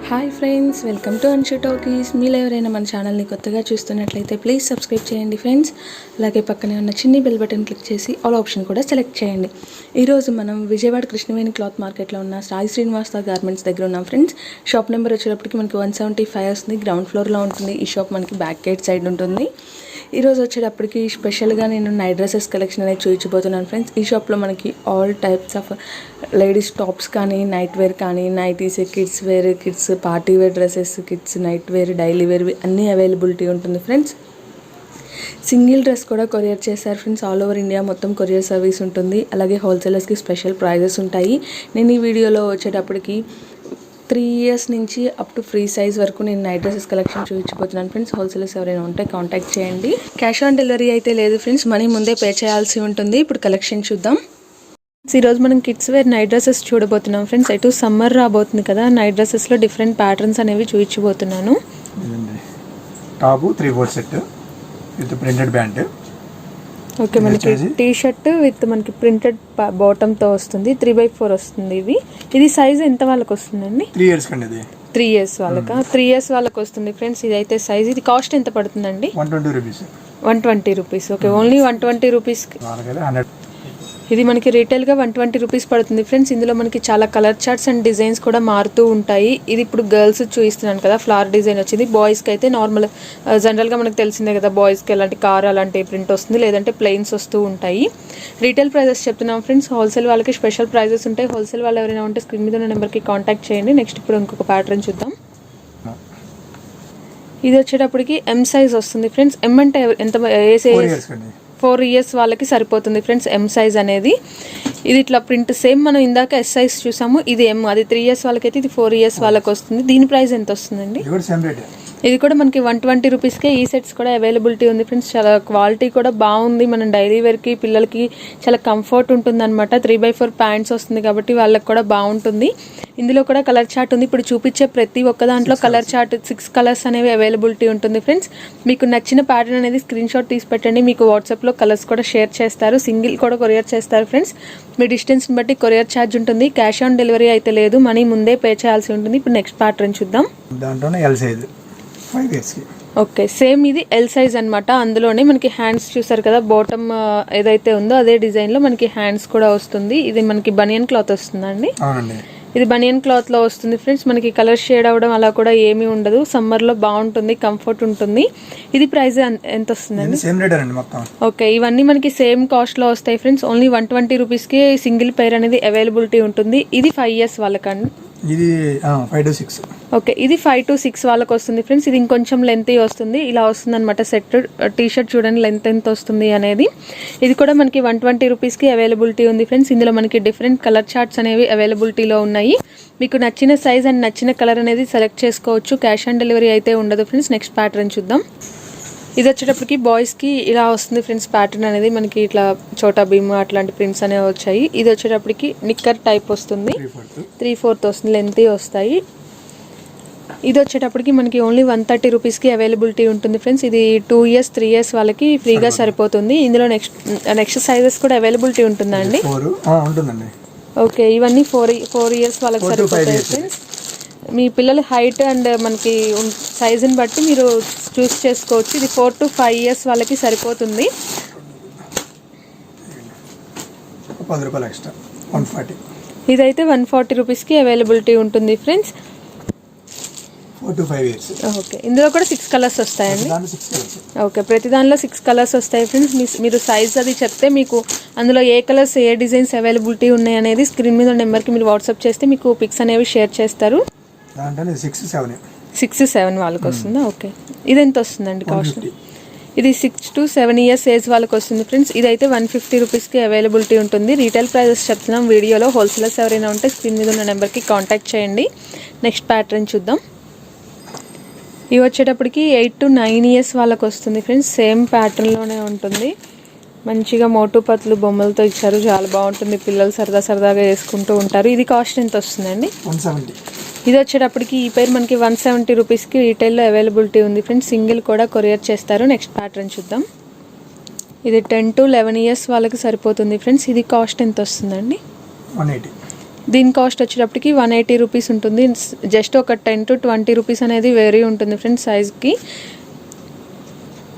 Hi friends, welcome to Anshu talkies. మీరు ఎవరైనా మన ఛానల్ని కొత్తగా చూస్తున్నట్లయితే ప్లీజ్ సబ్స్క్రైబ్ చేయండి ఫ్రెండ్స్. అలాగే పక్కనే ఉన్న చిన్ని బెల్ బటన్ క్లిక్ చేసి ఆల్ ఆప్షన్ కూడా సెలెక్ట్ చేయండి. ఈరోజు మనం విజయవాడ కృష్ణవేణి క్లాత్ మార్కెట్లో ఉన్న సాయి శ్రీనివాస గార్మెంట్స్ దగ్గర ఉన్నాం ఫ్రెండ్స్. షాప్ నెంబర్ వచ్చేటప్పటికి మనకి 175 వస్తుంది. గ్రౌండ్ ఫ్లోర్లో ఉంటుంది. ఈ షాప్ మనకి బ్యాక్ గేట్ సైడ్ ఉంటుంది. ఈరోజు వచ్చేటప్పటికి స్పెషల్గా నేను నైట్ డ్రెస్సెస్ కలెక్షన్ అనేది చూపించబోతున్నాను ఫ్రెండ్స్. ఈ షాప్లో మనకి all types of ladies tops కానీ, నైట్ వేర్ కానీ, nighties, kids wear, kids party wear dresses, kids night wear, daily wear అన్నీ అవైలబిలిటీ ఉంటుంది ఫ్రెండ్స్. సింగిల్ డ్రెస్ కూడా కొరియర్ చేశారు ఫ్రెండ్స్. ఆల్ ఓవర్ ఇండియా మొత్తం కొరియర్ సర్వీస్ ఉంటుంది. అలాగే హోల్సేలర్స్కి స్పెషల్ ప్రైజెస్ ఉంటాయి. నేను ఈ వీడియోలో వచ్చేటప్పటికి 3 years నుంచి అప్ టు ఫ్రీ సైజ్ వరకు నేను నైట్ డ్రెస్సెస్ కలెక్షన్ చూపించబోతున్నాను ఫ్రెండ్స్. హోల్సేలర్స్ ఎవరైనా ఉంటే కాంటాక్ట్ చేయండి. క్యాష్ ఆన్ డెలివరీ అయితే లేదు ఫ్రెండ్స్, మనీ ముందే పే చేయాల్సి ఉంటుంది. ఇప్పుడు కలెక్షన్ చూద్దాం. ఈరోజు మనం కిడ్స్ వేర్ నైట్ డ్రెస్సెస్ చూడబోతున్నాం ఫ్రెండ్స్. ఎటు సమ్మర్ రాబోతుంది కదా, నైట్ డ్రెస్సెస్లో డిఫరెంట్ ప్యాటర్న్స్ అనేవి చూపించబోతున్నాను. Top 3/4 set with printed band. Okay, మనకి టీ షర్ట్ విత్ మనకి ప్రింటెడ్ బాటమ్తో వస్తుంది. 3/4 వస్తుంది. ఇది సైజ్ ఎంత వాళ్ళకి వస్తుందండి? 3 years కండి. ఇది 3 years వాళ్ళకా? 3 years వాళ్ళకి వస్తుంది ఫ్రెండ్స్. ఇదైతే సైజ్. ఇది కాస్ట్ ఎంత పడుతుందండి? 120 రూపీస్. 120 రూపీస్. ఓకే, ఓన్లీ 120 రూపీస్కి. ఇది మనకి రీటైల్గా 120 రూపీస్ పడుతుంది ఫ్రెండ్స్. ఇందులో మనకి చాలా కలర్ చార్ట్స్ అండ్ డిజైన్స్ కూడా మారుతూ ఉంటాయి. ఇది ఇప్పుడు గర్ల్స్ చూపిస్తున్నాను కదా, ఫ్లవర్ డిజైన్ వచ్చింది. బాయ్స్కి అయితే నార్మల్ జనరల్గా మనకు తెలిసిందే కదా, బాయ్స్కి ఎలాంటి కార్ అలాంటి ప్రింట్ వస్తుంది, లేదంటే ప్లెయిన్స్ వస్తూ ఉంటాయి. రీటైల్ ప్రైజెస్ చెప్తున్నాం ఫ్రెండ్స్. హోల్సేల్ వాళ్ళకి స్పెషల్ ప్రైజెస్ ఉంటాయి. హోల్సేల్ వాళ్ళు ఎవరైనా ఉంటే స్క్రీన్ మీద ఉన్న నెంబర్కి కాంటాక్ట్ చేయండి. నెక్స్ట్ ఇప్పుడు ఇంకొక ప్యాటర్న్ చూద్దాం. ఇది వచ్చేటప్పటికి ఎం సైజ్ వస్తుంది ఫ్రెండ్స్. ఎం అంటే ఎంత? ఏ సైజ్? 4 years వాళ్ళకి సరిపోతుంది ఫ్రెండ్స్ ఎం సైజ్ అనేది. ఇది ఇట్లా ప్రింట్ సేమ్ మనం ఇందాక ఎస్ సైజ్ చూసాము. ఇది ఎం, అది 3 years వాళ్ళకైతే ఇది 4 years వాళ్ళకి వస్తుంది. దీని ప్రైస్ ఎంత వస్తుందండి? ఇది కూడా మనకి 120 రూపీస్కే. ఈ సెట్స్ కూడా అవైలబిలిటీ ఉంది ఫ్రెండ్స్. చాలా క్వాలిటీ కూడా బాగుంది. మనం డైలీ వేర్కి పిల్లలకి చాలా కంఫర్ట్ ఉంటుంది అనమాట. 3/4 ప్యాంట్స్ వస్తుంది కాబట్టి వాళ్ళకి కూడా బాగుంటుంది. ఇందులో కూడా కలర్ చార్ట్ ఉంది. ఇప్పుడు చూపించే ప్రతి ఒక్క దాంట్లో కలర్ చార్ట్ 6 కలర్స్ అనేవి అవైలబిలిటీ ఉంటుంది ఫ్రెండ్స్. మీకు నచ్చిన ప్యాటర్న్ అనేది స్క్రీన్ షాట్ తీసి పెట్టండి. మీకు వాట్సాప్లో కలర్స్ కూడా షేర్ చేస్తారు. సింగిల్ కూడా కొరియర్ చేస్తారు ఫ్రెండ్స్. మీ డిస్టెన్స్ని బట్టి కొరియర్ ఛార్జ్ ఉంటుంది. క్యాష్ ఆన్ డెలివరీ అయితే లేదు, మనీ ముందే పే చేయాల్సి ఉంటుంది. ఇప్పుడు నెక్స్ట్ ప్యాటర్న్ చూద్దాం. దాంట్లోనే L size 5 years. Okay, same ఇది ఎల్ సైజ్ అనమాట. అందులోనే మనకి హ్యాండ్స్ చూసారు కదా, బాటమ్ ఏదైతే ఉందో అదే డిజైన్లో మనకి హ్యాండ్స్ కూడా వస్తుంది. ఇది మనకి బనియన్ క్లాత్ వస్తుందండి. ఇది బనియన్ క్లాత్ లో వస్తుంది ఫ్రెండ్స్. మనకి కలర్ షేడ్ అవడం అలా కూడా ఏమీ ఉండదు. సమ్మర్ లో బాగుంటుంది, కంఫర్ట్ ఉంటుంది. ఇది ప్రైస్ ఎంత వస్తుందండి? ఓకే, ఇవన్నీ మనకి సేమ్ కాస్ట్ లో వస్తాయి ఫ్రెండ్స్. ఓన్లీ 120 రూపీస్ కి సింగిల్ పేర్ అనేది అవైలబిలిటీ ఉంటుంది. ఇది 5 years వాళ్ళకండి. ఇది 5 to 6. ఓకే, ఇది 5 to 6 వాళ్ళకి వస్తుంది ఫ్రెండ్స్. ఇది ఇంకొంచెం లెంత్ వస్తుంది. ఇలా వస్తుంది అనమాట సెట్. టీ షర్ట్ చూడండి లెంత్ ఎంత వస్తుంది అనేది. ఇది కూడా మనకి 120 రూపీస్కి అవైలబిలిటీ ఉంది ఫ్రెండ్స్. ఇందులో మనకి డిఫరెంట్ కలర్ చార్ట్స్ అనేవి అవైలబిలిటీలో ఉన్నాయి. మీకు నచ్చిన సైజ్ అండ్ నచ్చిన కలర్ అనేది సెలెక్ట్ చేసుకోవచ్చు. క్యాష్ ఆన్ డెలివరీ అయితే ఉండదు ఫ్రెండ్స్. నెక్స్ట్ ప్యాటర్న్ చూద్దాం. ఇది వచ్చేటప్పటికి బాయ్స్కి ఇలా వస్తుంది ఫ్రెండ్స్. ప్యాటర్న్ అనేది మనకి ఇట్లా చోటా భీమ్ అట్లాంటి ప్రింట్స్ అనేవి వచ్చాయి. ఇది వచ్చేటప్పటికి నిక్కర్ టైప్ వస్తుంది. 3/4 వస్తుంది, లెంత్ వస్తాయి. ఇది వచ్చేటప్పటికి మనకి ఓన్లీ 130 రూపీస్కి అవైలబిలిటీ ఉంటుంది ఫ్రెండ్స్. ఇది 2 years 3 years వాళ్ళకి ఫ్రీగా సరిపోతుంది. ఇందులో నెక్స్ట్ సైజెస్ కూడా అవైలబిలిటీ ఉంటుందా అండి? ఓకే, ఇవన్నీ 4 years వాళ్ళకి సరిపోతాయి ఫ్రెండ్స్. మీ పిల్లల హైట్ అండ్ మనకి సైజుని బట్టి మీరు చూస్ చేసుకోవచ్చు. ఇది 4 to 5 years వాళ్ళకి సరిపోతుంది. 10 రూపాయలు ఎక్స్ట్రా 140. ఇదైతే 140 రూపీస్కి అవైలబిలిటీ ఉంటుంది ఫ్రెండ్స్. 4 to 5 years. ఓకే, ఇందులో కూడా 6 కలర్స్ వస్తాయండి. ఓకే, ప్రతి దానిలో 6 కలర్స్ వస్తాయి ఫ్రెండ్స్. మీరు సైజ్ అది చెప్తే మీకు అందులో ఏ కలర్స్ ఏ డిజైన్స్ అవైలబిలిటీ ఉన్నాయి అనేది స్క్రీన్ మీద నెంబర్కి మీరు వాట్సాప్ చేస్తే మీకు పిక్స్ అనేవి షేర్ చేస్తారు. 6-7 వాళ్ళకి వస్తుందా? ఓకే, ఇది ఎంత వస్తుందండి కాస్ట్? ఇది 6 to 7 years ఏజ్ వాళ్ళకి వస్తుంది ఫ్రెండ్స్. ఇదైతే 150 రూపీస్కి అవైలబిలిటీ ఉంటుంది. రీటైల్ ప్రైజెస్ చెప్తున్నాం వీడియోలో. హోల్సేలర్స్ ఎవరైనా ఉంటే స్క్రీన్ మీద ఉన్న నెంబర్కి కాంటాక్ట్ చేయండి. నెక్స్ట్ ప్యాటర్న్ చూద్దాం. ఇవి వచ్చేటప్పటికి 8 to 9 years వాళ్ళకి వస్తుంది ఫ్రెండ్స్. సేమ్ ప్యాటర్న్లోనే ఉంటుంది. మంచిగా మోటు పత్లు బొమ్మలతో ఇచ్చారు. చాలా బాగుంటుంది. పిల్లలు సరదాగా వేసుకుంటూ ఉంటారు. ఇది కాస్ట్ ఎంత వస్తుందండి? 170. ఇది వచ్చేటప్పటికి ఈ పేరు మనకి 170 రూపీస్కి రీటైల్లో అవైలబిలిటీ ఉంది ఫ్రెండ్స్. సింగిల్ కూడా కొరియర్ చేస్తారు. నెక్స్ట్ ప్యాటర్న్ చూద్దాం. ఇది 10 to 11 years వాళ్ళకి సరిపోతుంది ఫ్రెండ్స్. ఇది కాస్ట్ ఎంత వస్తుందండి? 180. దీని కాస్ట్ వచ్చేటప్పటికి 180 రూపీస్ ఉంటుంది. జస్ట్ ఒక 10 to 20 రూపీస్ అనేది వేరీ ఉంటుంది ఫ్రెండ్స్ సైజ్కి.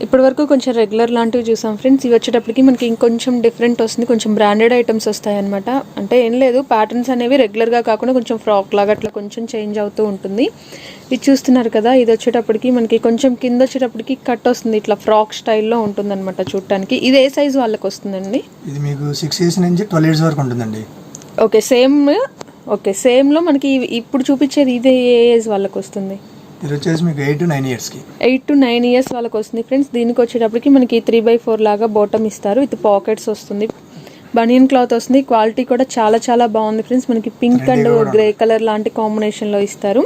ఇప్పటి వరకు కొంచెం రెగ్యులర్ లాంటివి చూసాం ఫ్రెండ్స్. ఇవి వచ్చేటప్పటికి మనకి ఇంకొంచెం డిఫరెంట్ వస్తుంది, కొంచెం బ్రాండెడ్ ఐటమ్స్ వస్తాయి అనమాట. అంటే ఏం లేదు, ప్యాటర్న్స్ అనేవి రెగ్యులర్గా కాకుండా కొంచెం ఫ్రాక్ లాగా అట్లా కొంచెం చేంజ్ అవుతూ ఉంటుంది. ఇది చూస్తున్నారు కదా, ఇది వచ్చేటప్పటికి మనకి కొంచెం కింద వచ్చేటప్పటికి కట్ వస్తుంది, ఇట్లా ఫ్రాక్ స్టైల్లో ఉంటుంది అనమాట చూడటానికి. ఇది ఏ సైజ్ వాళ్ళకి వస్తుందండి? ఇది మీకు 6 years నుంచి 12 years వరకు ఉంటుందండి. ఓకే సేమ్లో మనకి ఇప్పుడు చూపించేది ఇది ఏ ఏజ్ వాళ్ళకి వస్తుంది? ఇది వచ్చేసి మీకు 8 to 9 yearsకి. 8 to 9 years వాళ్ళకి వస్తుంది ఫ్రెండ్స్. దీనికి వచ్చేటప్పటికి మనకి 3/4 లాగా బాటమ్ ఇస్తారు, విత్ పాకెట్స్ వస్తుంది, బనియన్ క్లాత్ వస్తుంది. క్వాలిటీ కూడా చాలా చాలా బాగుంది ఫ్రెండ్స్. మనకి పింక్ అండ్ గ్రే కలర్ లాంటి కాంబినేషన్లో ఇస్తారు.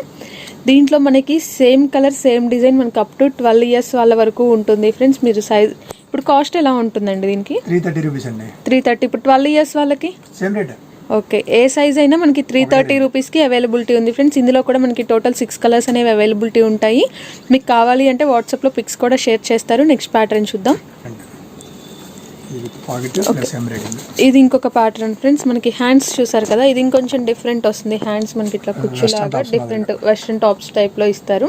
దీంట్లో మనకి సేమ్ కలర్ సేమ్ డిజైన్ మనకి అప్ టు 12 years వాళ్ళ వరకు ఉంటుంది ఫ్రెండ్స్. మీరు సైజ్ ఇప్పుడు కాస్ట్ ఎలా ఉంటుందండి దీనికి? 330 రూపీస్ అండి. 330. ఇప్పుడు 12 years వాళ్ళకి సేమ్ రేట్. ఓకే, ఏ సైజ్ అయినా మనకి 330 రూపీస్కి అవైలబిలిటీ ఉంది ఫ్రెండ్స్. ఇందులో కూడా మనకి టోటల్ 6 కలర్స్ అనేవి అవైలబిలిటీ ఉంటాయి. మీకు కావాలి అంటే వాట్సాప్లో పిక్స్ కూడా షేర్ చేస్తారు. నెక్స్ట్ ప్యాటర్న్ చూద్దాం. ఇది ఇంకొక ప్యాటర్న్ ఫ్రెండ్స్. మనకి హ్యాండ్స్ చూసారు కదా, ఇది ఇంకొంచెం డిఫరెంట్ వస్తుంది. హ్యాండ్స్ మనకి ఇట్లా కుచ్చులాగా డిఫరెంట్ వెస్ట్రన్ టాప్స్ టైప్లో ఇస్తారు.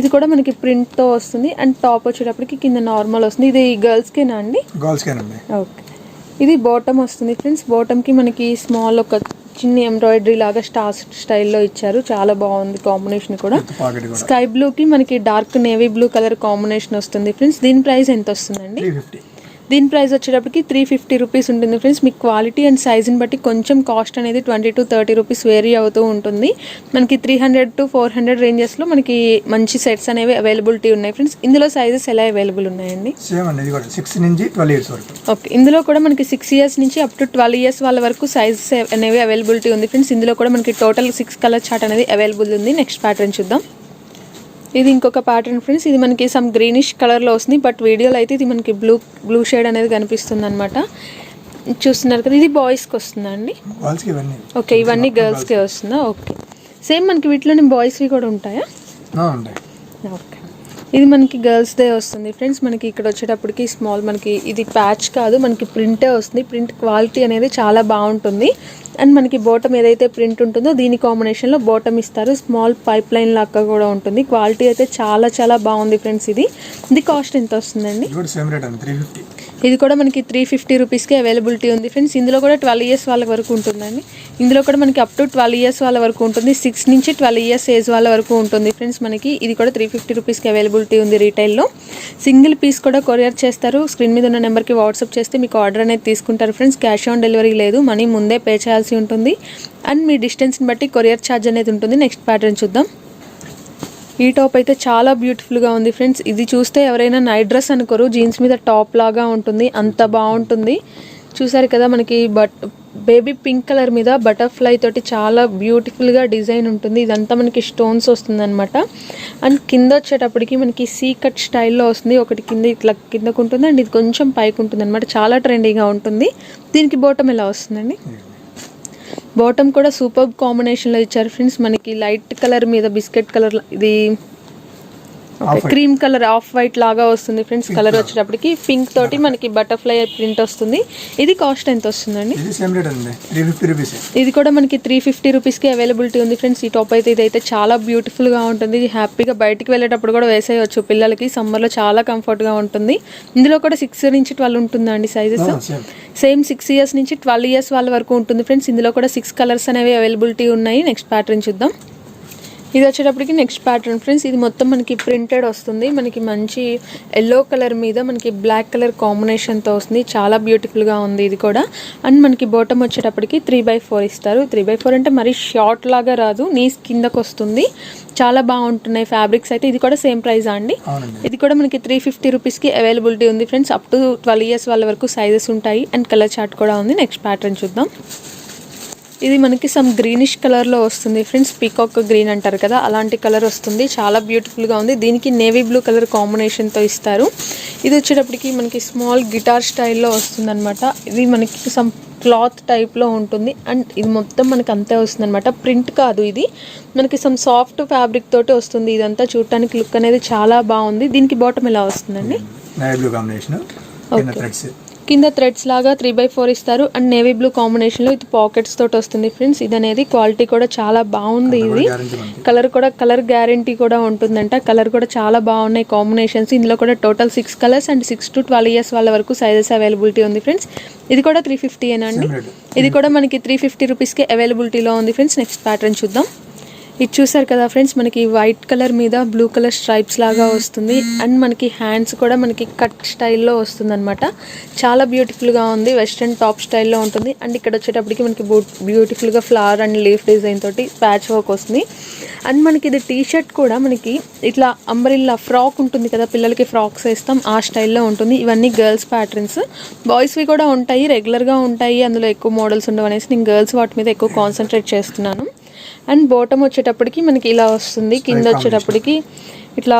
ఇది కూడా మనకి ప్రింట్తో వస్తుంది అండ్ టాప్ వచ్చేటప్పటికి కింద నార్మల్ వస్తుంది. ఇది గర్ల్స్కేనా అండి? గర్ల్స్కేనండి. ఓకే, ఇది బాటమ్ వస్తుంది ఫ్రెండ్స్. బాటమ్కి మనకి స్మాల్ ఒక చిన్న ఎంబ్రాయిడరీ లాగా స్టార్ స్టైల్లో ఇచ్చారు, చాలా బాగుంది కాంబినేషన్ కూడా. స్కై బ్లూకి మనకి dark navy blue colour combination వస్తుంది ఫ్రెండ్స్. దీని ప్రైస్ ఎంత వస్తుందండి? 350. దీని ప్రైస్ వచ్చేటప్పటికి 350 రూపీస్ ఉంటుంది ఫ్రెండ్స్. మీకు క్వాలిటీ అండ్ సైజుని బట్టి కొంచెం కాస్ట్ అనేది 20 to 30 రూపీస్ వేరీ అవుతూ ఉంటుంది. మనకి 300 to 400 రేంజెస్లో మనకి మంచి సెట్స్ అనేవి అవైలబిలిటీ ఉన్నాయి ఫ్రెండ్స్. ఇందులో సైజెస్ ఎలా అవైలబుల్ ఉన్నాయండి? సేమ్ అండి, ఇది కూడా 6 నుంచి 12 years వరకు. ఓకే, ఇందులో కూడా మనకి 6 years నుంచి అప్ టు 12 years వాళ్ళ వరకు సైజెస్ అనేవి అవైలబిలిటీ ఉంది ఫ్రెండ్స్. ఇందులో కూడా మనకి టోటల్ 6 కలర్ చార్ట్ అనేది అవైలబుల్ ఉంది. నెక్స్ట్ ప్యాటర్న్ చూద్దాం. ఇది ఇంకొక ప్యాటర్న్ ఫ్రెండ్స్. ఇది మనకి సమ్ గ్రీనిష్ కలర్లో వస్తుంది, బట్ వీడియోలో అయితే ఇది మనకి బ్లూ షేడ్ అనేది కనిపిస్తుంది అనమాట. చూస్తున్నారు కదా, ఇది బాయ్స్కి వస్తుందా అండి? ఓకే, ఇవన్నీ గర్ల్స్కే వస్తుందా? ఓకే, సేమ్ మనకి వీటిలోని బాయ్స్వి కూడా ఉంటాయా? ఓకే, ఇది మనకి గర్ల్స్దే వస్తుంది ఫ్రెండ్స్. మనకి ఇక్కడ వచ్చేటప్పటికి స్మాల్ మనకి ఇది ప్యాచ్ కాదు, మనకి ప్రింటే వస్తుంది. ప్రింట్ క్వాలిటీ అనేది చాలా బాగుంటుంది. అండ్ మనకి బాటమ్ ఏదైతే ప్రింట్ ఉంటుందో దీని కాంబినేషన్లో బాటమ్ ఇస్తారు. స్మాల్ పైప్ లైన్ లాగా కూడా ఉంటుంది. క్వాలిటీ అయితే చాలా చాలా బాగుంది ఫ్రెండ్స్. ఇది కాస్ట్ ఎంత వస్తుందండి? ఇది కూడా మనకి 350 రూపీస్కి అవైలబిలిటీ ఉంది ఫ్రెండ్స్. ఇందులో కూడా 12 years వాళ్ళ వరకు ఉంటుందండి. ఇందులో కూడా మనకి అప్ టు 12 years వాళ్ళ వరకు ఉంటుంది. 6 నుంచి 12 years ఏజ్ వాళ్ళ వరకు ఉంటుంది ఫ్రెండ్స్. మనకి ఇది కూడా 350 రూపీస్కి అవైలబిలిటీ ఉంది రీటైల్లో. సింగిల్ పీస్ కూడా కొరియర్ చేస్తారు. స్క్రీన్ మీద ఉన్న నెంబర్కి వాట్సాప్ చేస్తే మీకు ఆర్డర్ అనేది తీసుకుంటారు ఫ్రెండ్స్. క్యాష్ ఆన్ డెలివరీ లేదు, మనీ ముందే పే చేయాల్సి ఉంటుంది. అండ్ మీ డిస్టెన్స్ని బట్టి కొరియర్ ఛార్జ్ అనేది ఉంటుంది. నెక్స్ట్ ప్యాటర్న్ చూద్దాం. ఈ టాప్ అయితే చాలా బ్యూటిఫుల్గా ఉంది ఫ్రెండ్స్. ఇది చూస్తే ఎవరైనా నైట్ డ్రెస్ అనుకోరు, జీన్స్ మీద టాప్ లాగా ఉంటుంది, అంత బాగుంటుంది. చూసారు కదా, మనకి బేబీ పింక్ కలర్ మీద బటర్ఫ్లై తోటి చాలా బ్యూటిఫుల్గా డిజైన్ ఉంటుంది. ఇదంతా మనకి స్టోన్స్ వస్తుంది అనమాట. అండ్ కింద వచ్చేటప్పటికి మనకి సీ కట్ స్టైల్లో వస్తుంది. ఒకటి కింద ఇట్లా కిందకు ఉంటుంది అండ్ ఇది కొంచెం పైకి ఉంటుంది అనమాట. చాలా ట్రెండీగా ఉంటుంది. దీనికి బాటమ్ ఎలా వస్తుందండి? బాటమ్ కూడా సూపర్ కాంబినేషన్లో ఇచ్చారు ఫ్రెండ్స్. మనకి లైట్ కలర్ మీద బిస్కెట్ కలర్, ఇది క్రీమ్ కలర్ ఆఫ్ వైట్ లాగా వస్తుంది ఫ్రెండ్స్. కలర్ వచ్చేటప్పటికి పింక్ తోటి మనకి బటర్ఫ్లై ప్రింట్ వస్తుంది. ఇది కాస్ట్ ఎంత వస్తుందండి? ఇది కూడా మనకి 350 రూపీస్కి అవైలబిలిటీ ఉంది ఫ్రెండ్స్. ఈ టాప్ అయితే ఇదైతే చాలా బ్యూటిఫుల్గా ఉంటుంది. హ్యాపీగా బయటికి వెళ్ళేటప్పుడు కూడా వేసేయచ్చు పిల్లలకి. సమ్మర్లో చాలా కంఫర్ట్గా ఉంటుంది. ఇందులో కూడా 6 నుంచి 12 ఉంటుందా అండి సైజెస్? సేమ్ 6 years నుంచి 12 years వాళ్ళ వరకు ఉంటుంది ఫ్రెండ్స్. ఇందులో కూడా 6 కలర్స్ అనేవి అవైలబిలిటీ ఉన్నాయి. నెక్స్ట్ ప్యాటర్న్ చూద్దాం. ఇది వచ్చేటప్పటికి నెక్స్ట్ ప్యాటర్న్ ఫ్రెండ్స్. ఇది మొత్తం మనకి ప్రింటెడ్ వస్తుంది. మనకి మంచి ఎల్లో కలర్ మీద మనకి బ్లాక్ కలర్ కాంబినేషన్తో వస్తుంది. చాలా బ్యూటిఫుల్గా ఉంది ఇది కూడా. అండ్ మనకి బాటమ్ వచ్చేటప్పటికి 3/4 ఇస్తారు. 3/4 అంటే మరీ షార్ట్ లాగా రాదు, నీస్ కిందకు వస్తుంది. చాలా బాగుంటున్నాయి ఫ్యాబ్రిక్స్ అయితే. ఇది కూడా సేమ్ ప్రైజా అండి? ఇది కూడా మనకి 350 రూపీస్కి అవైలబిలిటీ ఉంది ఫ్రెండ్స్. అప్ టు 12 years వాళ్ళ వరకు సైజెస్ ఉంటాయి అండ్ కలర్ చార్ట్ కూడా ఉంది. నెక్స్ట్ ప్యాటర్న్ చూద్దాం. ఇది మనకి సమ్ గ్రీనిష్ కలర్లో వస్తుంది ఫ్రెండ్స్. పీకాక్ గ్రీన్ అంటారు కదా, అలాంటి కలర్ వస్తుంది. చాలా బ్యూటిఫుల్గా ఉంది. దీనికి నేవీ బ్లూ కలర్ కాంబినేషన్తో ఇస్తారు. ఇది వచ్చేటప్పటికి మనకి స్మాల్ గిటార్ స్టైల్లో వస్తుంది అనమాట. ఇది మనకి సమ్ క్లాత్ టైప్లో ఉంటుంది అండ్ ఇది మొత్తం మనకి అంతే వస్తుంది అనమాట. ప్రింట్ కాదు, ఇది మనకి సమ్ సాఫ్ట్ ఫ్యాబ్రిక్ తోటి వస్తుంది. ఇదంతా చూడటానికి లుక్ అనేది చాలా బాగుంది. దీనికి బాటమ్ ఎలా వస్తుందండి? కింద థ్రెడ్స్ లాగా 3/4 ఇస్తారు అండ్ నేవీ బ్లూ కాంబినేషన్లో ఇది పాకెట్స్ తోటి వస్తుంది ఫ్రెండ్స్. ఇది అనేది క్వాలిటీ కూడా చాలా బాగుంది. ఇది కలర్ గ్యారంటీ కూడా ఉంటుందంట. కలర్ కూడా చాలా బాగున్నాయి కాంబినేషన్స్. ఇందులో కూడా total 6 colours and 6 to 12 years వాళ్ళ వరకు సైజెస్ అవైలబిలిటీ ఉంది ఫ్రెండ్స్. ఇది కూడా 350 ఏనండి. ఇది కూడా మనకి 350 రూపీస్కి అవైలబిలిటీలో ఉంది ఫ్రెండ్స్. నెక్స్ట్ ప్యాటర్న్ చూద్దాం. ఇది చూసారు కదా ఫ్రెండ్స్, మనకి వైట్ కలర్ మీద బ్లూ కలర్ స్ట్రైప్స్ లాగా వస్తుంది అండ్ మనకి హ్యాండ్స్ కూడా మనకి కట్ స్టైల్లో వస్తుంది అనమాట. చాలా బ్యూటిఫుల్గా ఉంది. వెస్ట్రన్ టాప్ స్టైల్లో ఉంటుంది అండ్ ఇక్కడ వచ్చేటప్పటికి మనకి బ్యూటిఫుల్గా ఫ్లవర్ అండ్ లీఫ్ డిజైన్ తోటి ప్యాచ్ వర్క్ వస్తుంది. అండ్ మనకి ఇది టీ షర్ట్ కూడా మనకి ఇట్లా అంబ్రెల్లా ఫ్రాక్ ఉంటుంది కదా, పిల్లలకి ఫ్రాక్స్ వేస్తాం ఆ స్టైల్లో ఉంటుంది. ఇవన్నీ గర్ల్స్ ప్యాటర్న్స్. బాయ్స్వి కూడా ఉంటాయి, రెగ్యులర్గా ఉంటాయి, అందులో ఎక్కువ మోడల్స్ ఉండవు అనేసి నేను గర్ల్స్ వాటి మీద ఎక్కువ కాన్సన్ట్రేట్ చేస్తున్నాను. అండ్ బాటమ్ వచ్చేటప్పటికి మనకి ఇలా వస్తుంది. కింద వచ్చేటప్పటికి ఇట్లా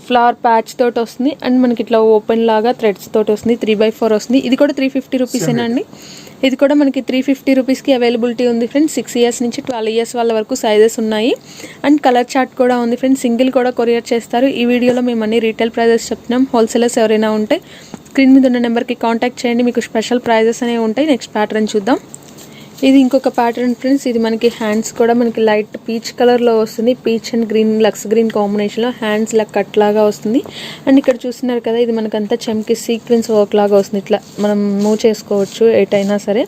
ఫ్లవర్ ప్యాచ్ తోటి వస్తుంది అండ్ మనకి ఇట్లా ఓపెన్ లాగా థ్రెడ్స్ తోటి వస్తుంది. 3/4 వస్తుంది. ఇది కూడా 350 రూపీసేనండి. ఇది కూడా మనకి 350 రూపీస్కి అవైలబిలిటీ ఉంది ఫ్రెండ్స్. 6 years నుంచి 12 years వాళ్ళ వరకు సైజెస్ ఉన్నాయి అండ్ కలర్ చార్ట్ కూడా ఉంది ఫ్రెండ్స్. సింగిల్ కూడా కొరియర్ చేస్తారు. ఈ వీడియోలో మేము అన్ని రీటైల్ ప్రైజెస్ చెప్తున్నాం. హోల్సేలర్స్ ఎవరైనా ఉంటే స్క్రీన్ మీద ఉన్న నెంబర్కి కాంటాక్ట్ చేయండి, మీకు స్పెషల్ ప్రైజెస్ అనేవి ఉంటాయి. నెక్స్ట్ ప్యాటర్న్ చూద్దాం. ఇది ఇంకొక ప్యాటర్న్ ఫ్రెండ్స్. ఇది మనకి హ్యాండ్స్ కూడా మనకి లైట్ పీచ్ కలర్లో వస్తుంది. Peach and green, lux green కాంబినేషన్లో హ్యాండ్స్ ఇలా కట్ లాగా వస్తుంది. అండ్ ఇక్కడ చూస్తున్నారు కదా, ఇది మనకంతా చెమ్కి సీక్వెన్స్ వర్క్ లాగా వస్తుంది. ఇట్లా మనం మూవ్ చేసుకోవచ్చు ఎటైనా సరే.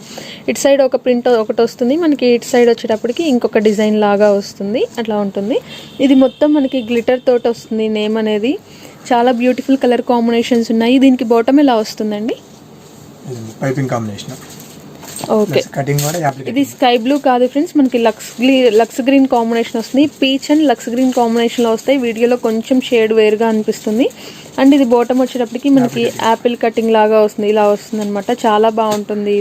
ఇటు సైడ్ ఒక ప్రింట్ ఒకటి వస్తుంది మనకి, ఇటు సైడ్ వచ్చేటప్పటికి ఇంకొక డిజైన్ లాగా వస్తుంది, అట్లా ఉంటుంది. ఇది మొత్తం మనకి గ్లిటర్ తోటి వస్తుంది నేమ్ అనేది. చాలా బ్యూటిఫుల్ కలర్ కాంబినేషన్స్ ఉన్నాయి. దీనికి బాటమ్ ఎలా వస్తుందండి? Piping combination. ఓకే, ఇది స్కై బ్లూ కాదు ఫ్రెండ్స్, మనకి లక్స్ గ్రీన్ కాంబినేషన్ వస్తుంది. పీచ్ అండ్ లక్స్ గ్రీన్ కాంబినేషన్లో వస్తాయి. వీడియోలో కొంచెం షేడ్ వేరుగా అనిపిస్తుంది. అండ్ ఇది బాటమ్ వచ్చేటప్పటికి మనకి యాపిల్ కటింగ్ లాగా వస్తుంది, ఇలా వస్తుంది అనమాట. చాలా బాగుంటుంది.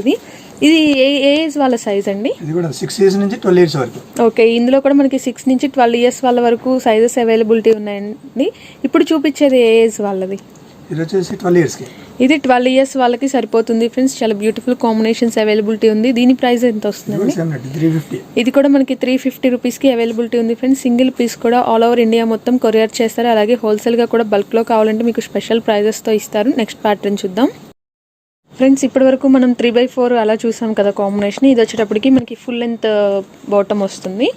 ఇది ఏ ఏజ్ వాళ్ళ సైజ్ అండి? ఇది కూడా 6 years నుంచి 12 years వరకు. ఓకే, ఇందులో కూడా మనకి 6 నుంచి 12 years వాళ్ళ వరకు సైజెస్ అవైలబిలిటీ ఉన్నాయండి. ఇప్పుడు చూపించేది ఏ ఏజ్ వాళ్ళది? ఇది వచ్చేసి 12 yearsకి. ఇది 12 years వాళ్ళకి సరిపోతుంది ఫ్రెండ్స్. చాలా బ్యూటిఫుల్ కాంబినేషన్స్ అవైలబిలిటీ ఉంది. దీని ప్రైస్ ఎంత వస్తుందండి? 350. ఇది కూడా మనకి 350 రూపీస్కి అవైలబిలిటీ ఉంది ఫ్రెండ్స్. సింగిల్ పీస్ కూడా ఆల్ ఓవర్ ఇండియా మొత్తం కొరియర్ చేస్తారు. అలాగే హోల్సేల్గా కూడా బల్క్లో కావాలంటే మీకు స్పెషల్ ప్రైజెస్తో ఇస్తారు. నెక్స్ట్ ప్యాటర్న్ చూద్దాం ఫ్రెండ్స్. ఇప్పటి వరకు మనం 3/4 అలా చూసాం కదా కాంబినేషన్. ఇది వచ్చేటప్పటికి మనకి ఫుల్ లెంత్ బాటమ్ వస్తుంది.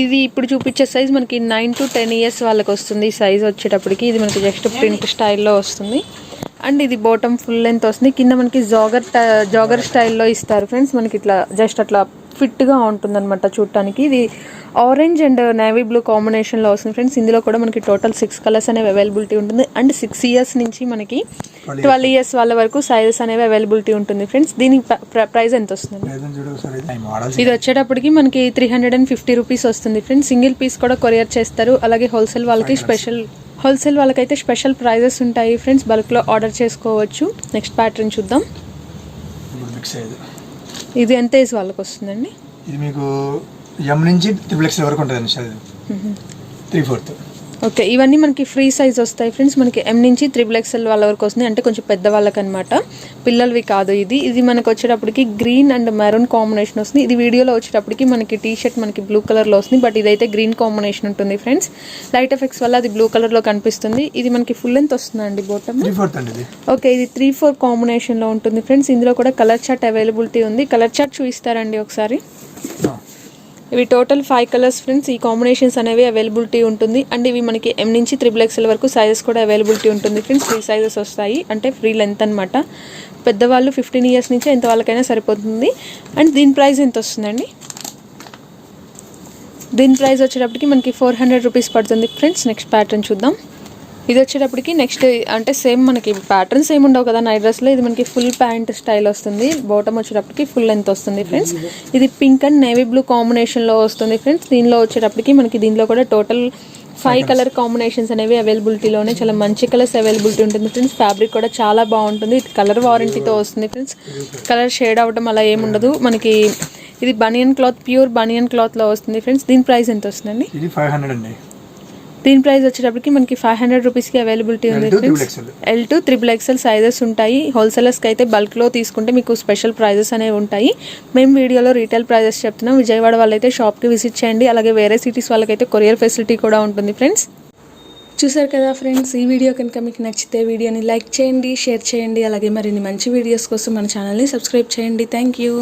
ఇది ఇప్పుడు చూపించే సైజ్ మనకి 9 to 10 years వాళ్ళకి వస్తుంది. సైజ్ వచ్చేటప్పటికి ఇది మనకి జస్ట్ ప్రింట్ స్టైల్లో వస్తుంది అండ్ ఇది బాటమ్ ఫుల్ లెంత్ వస్తుంది. కింద మనకి జాగర్ స్టైల్లో ఇస్తారు ఫ్రెండ్స్. మనకి ఇట్లా జస్ట్ అట్లా ఫిట్గా ఉంటుంది అనమాట చూడటానికి. ఇది ఆరెంజ్ అండ్ నేవీ బ్లూ కాంబినేషన్లో వస్తుంది ఫ్రెండ్స్. ఇందులో కూడా మనకి టోటల్ 6 కలర్స్ అనేవి అవైలబిలిటీ ఉంటుంది అండ్ 6 years నుంచి మనకి 12 years వాళ్ళ వరకు సైజెస్ అనేవి అవైలబిలిటీ ఉంటుంది ఫ్రెండ్స్. దీని ప్రైస్ ఎంత వస్తుంది? ఇది వచ్చేటప్పటికి మనకి 350 రూపీస్ వస్తుంది ఫ్రెండ్స్. సింగిల్ పీస్ కూడా కొరియర్ చేస్తారు. అలాగే హోల్సేల్ వాళ్ళకైతే స్పెషల్ ప్రైజెస్ ఉంటాయి ఫ్రెండ్స్. బల్క్లో ఆర్డర్ చేసుకోవచ్చు. నెక్స్ట్ ప్యాటర్న్ చూద్దాం. ఇది ఎంత ఏజ్ వాళ్ళకి వస్తుందండి? ఇది మీకు M నుంచి XXL వరకు ఉంటుందండి సైజ్. 3/4. ఓకే, ఇవన్నీ మనకి ఫ్రీ సైజ్ వస్తాయి ఫ్రెండ్స్. మనకి M నుంచి XXL వాళ్ళ వరకు వస్తుంది, అంటే కొంచెం పెద్ద వాళ్ళకి అనమాట, పిల్లలవి కాదు. ఇది మనకు వచ్చేటప్పటికి గ్రీన్ అండ్ మెరూన్ కాంబినేషన్ వస్తుంది. ఇది వీడియోలో వచ్చేటప్పటికి మనకి టీ షర్ట్ మనకి బ్లూ కలర్లో వస్తుంది, బట్ ఇదైతే గ్రీన్ కాంబినేషన్ ఉంటుంది ఫ్రెండ్స్. లైట్ ఎఫెక్ట్స్ వల్ల అది బ్లూ కలర్లో కనిపిస్తుంది. ఇది మనకి ఫుల్ లెంత్ వస్తుందండి బాటమ్. 3/4 అండి. ఓకే, ఇది 3/4 కాంబినేషన్లో ఉంటుంది ఫ్రెండ్స్. ఇందులో కూడా కలర్ చార్ట్ అవైలబిలిటీ ఉంది. కలర్ చార్ట్ చూపిస్తారండి ఒకసారి. ఇవి టోటల్ 5 కలర్స్ ఫ్రెండ్స్. ఈ కాంబినేషన్స్ అనేవి అవైలబిలిటీ ఉంటుంది అండ్ ఇవి మనకి M నుంచి XXL వరకు సైజెస్ కూడా అవైలబిలిటీ ఉంటుంది ఫ్రెండ్స్. ఫ్రీ సైజెస్ వస్తాయి, అంటే ఫ్రీ లెంత్ అనమాట. పెద్దవాళ్ళు 15 years నుంచి ఎంత వాళ్ళకైనా సరిపోతుంది. అండ్ దీని ప్రైస్ ఎంత వస్తుందండి? దీని ప్రైస్ వచ్చేటప్పటికి మనకి 400 రూపీస్ పడుతుంది ఫ్రెండ్స్. నెక్స్ట్ ప్యాటర్న్ చూద్దాం. ఇది వచ్చేటప్పటికి నెక్స్ట్ అంటే సేమ్ మనకి ప్యాటర్న్స్ ఏమి ఉండవు కదా నైట్ డ్రెస్లో. ఇది మనకి ఫుల్ ప్యాంట్ స్టైల్ వస్తుంది. బాటమ్ వచ్చేటప్పటికి ఫుల్ లెంత్ వస్తుంది ఫ్రెండ్స్. ఇది పింక్ అండ్ నేవీ బ్లూ కాంబినేషన్లో వస్తుంది ఫ్రెండ్స్. దీనిలో వచ్చేటప్పటికి మనకి దీనిలో కూడా టోటల్ 5 కలర్ కాంబినేషన్స్ అనేవి అవైలబిలిటీలోనే. చాలా మంచి కలర్స్ అవైలబిలిటీ ఉంటుంది ఫ్రెండ్స్. ఫ్యాబ్రిక్ కూడా చాలా బాగుంటుంది. ఇది కలర్ వారంటీతో వస్తుంది ఫ్రెండ్స్. కలర్ షేడ్ అవ్వడం అలా ఏముండదు మనకి. ఇది బనియన్ క్లాత్, ప్యూర్ బనియన్ క్లాత్లో వస్తుంది ఫ్రెండ్స్. దీని ప్రైస్ ఎంత వస్తుందండి? ఇది 500 అండి. దీని ప్రైస్ వచ్చేటప్పటికి మనకి 500 రూపీస్కి అవైలబిలిటీ ఉంది friends. L to XXL sizes ఉంటాయి. హోల్సేలర్స్కి అయితే బల్క్లో తీసుకుంటే మీకు స్పెషల్ ప్రైజెస్ అనేవి ఉంటాయి. మేము వీడియోలో రీటైల్ ప్రైజెస్ చెప్తున్నాం. విజయవాడ వాళ్ళైతే షాప్కి విజిట్ చేయండి. అలాగే వేరే సిటీస్ వాళ్ళకైతే కొరియర్ ఫెసిలిటీ కూడా ఉంటుంది ఫ్రెండ్స్. చూసారు కదా ఫ్రెండ్స్, ఈ వీడియో కనుక మీకు నచ్చితే వీడియోని లైక్ చేయండి, షేర్ చేయండి. అలాగే మరిన్ని మంచి వీడియోస్ కోసం మన ఛానల్ని సబ్స్క్రైబ్ చేయండి. Thank you.